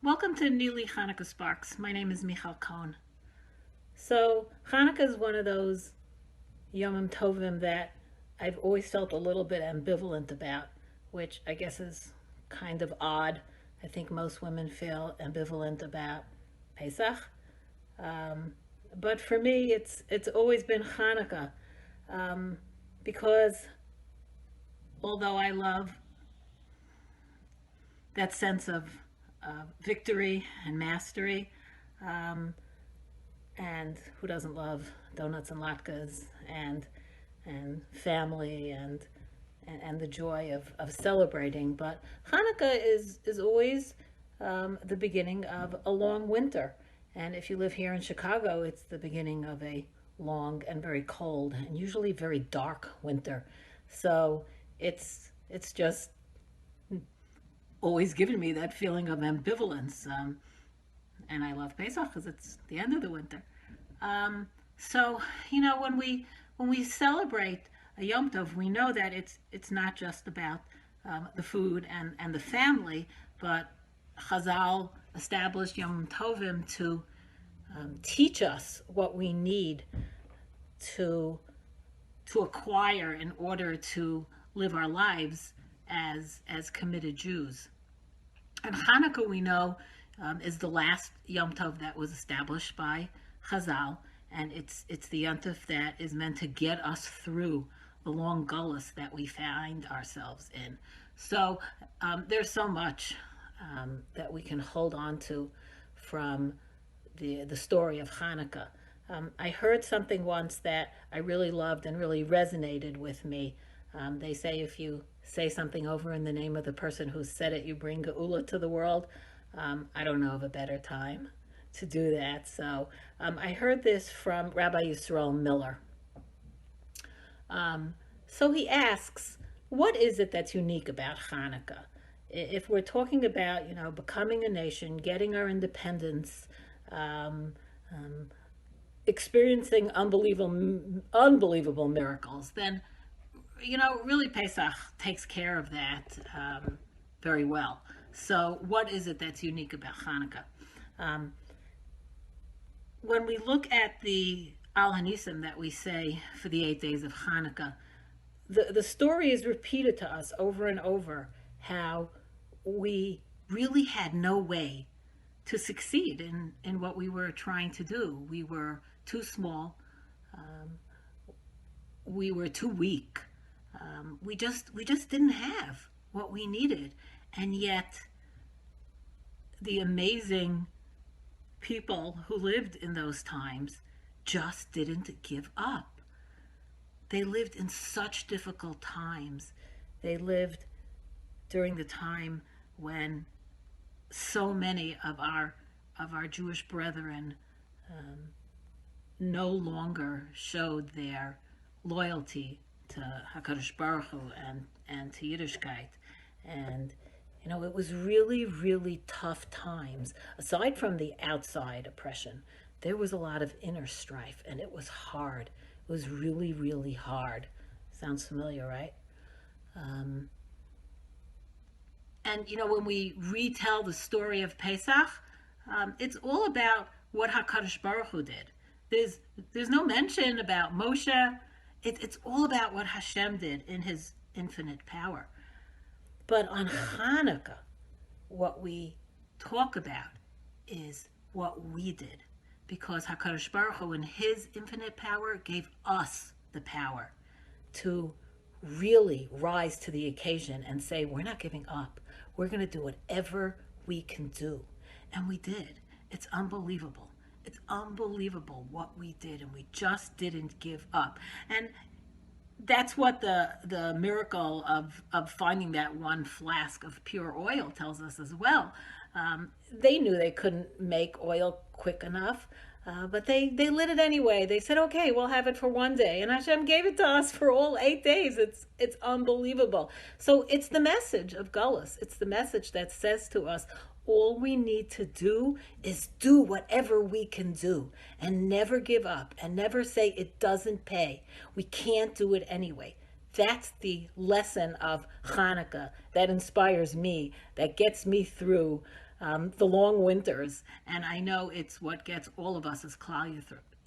Welcome to Newly Chanuka Sparks. My name is Michal Cohen. So, Hanukkah is one of those Yomim Tovim that I've always felt a little bit ambivalent about, which I guess is kind of odd. I think most women feel ambivalent about Pesach. Um, but for me, it's always been Hanukkah um, because although I love that sense of victory and mastery, um, and who doesn't love donuts and latkes and family and the joy of celebrating. But Hanukkah is always the beginning of a long winter, and if you live here in Chicago, it's the beginning of a long and very cold and usually very dark winter. So it's just always given me that feeling of ambivalence. And I love Pesach because it's the end of the winter. Um, so when we celebrate a Yom Tov, we know that it's not just about the food and the family, but Chazal established Yom Tovim to teach us what we need to to acquire in order to live our lives as committed Jews. And Hanukkah, we know, is the last Yom Tov that was established by Chazal, and it's the Yom Tov that is meant to get us through the long gullus that we find ourselves in. So there's so much that we can hold on to from the story of Hanukkah. I heard something once that I really loved and really resonated with me. They say if you say something over in the name of the person who said it, you bring Geula to the world. I don't know of a better time to do that. So I heard this from Rabbi Yisrael Miller. So he asks, what is it that's unique about Hanukkah? If we're talking about, becoming a nation, getting our independence, um, um, experiencing unbelievable miracles, then really Pesach takes care of that very well. So, what is it that's unique about Hanukkah? Um, when we look at the Al Hanisim that we say for the 8 days of Hanukkah, the story is repeated to us over and over how we really had no way to succeed in what we were trying to do. We were too small. Um, we were too weak. We just didn't have what we needed, and yet the amazing people who lived in those times just didn't give up. They lived in such difficult times. They lived during the time when so many of our Jewish brethren no longer showed their loyalty to Hakadosh Baruch Hu and to Yiddishkeit, and it was really really tough times. Aside from the outside oppression, there was a lot of inner strife, and it was hard. It was really really hard. Sounds familiar, right? Um, and when we retell the story of Pesach, it's all about what Hakadosh Baruch Hu did. There's there's no mention about Moshe. It's all about what Hashem did in His infinite power. But on Hanukkah, what we talk about is what we did, because Hakadosh Baruch Hu, in His infinite power, gave us the power to really rise to the occasion and say, we're not giving up. We're going to do whatever we can do. And we did. It's unbelievable. It's unbelievable what we did, and we just didn't give up. And that's what the miracle of finding that one flask of pure oil tells us as well. They knew they couldn't make oil quick enough, but they lit it anyway. They said, "Okay, we'll have it for one day," and Hashem gave it to us for all 8 days. It's unbelievable. So it's the message of Gullus. It's the message that says to us, all we need to do is do whatever we can do and never give up and never say it doesn't pay. We can't do it anyway. That's the lesson of Hanukkah that inspires me, that gets me through the long winters. And I know it's what gets all of us as Klal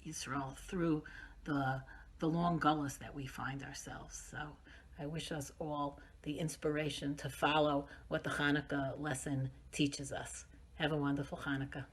Yisrael through the the long gullus that we find ourselves. So I wish us all the inspiration to follow what the Hanukkah lesson teaches us. Have a wonderful Hanukkah.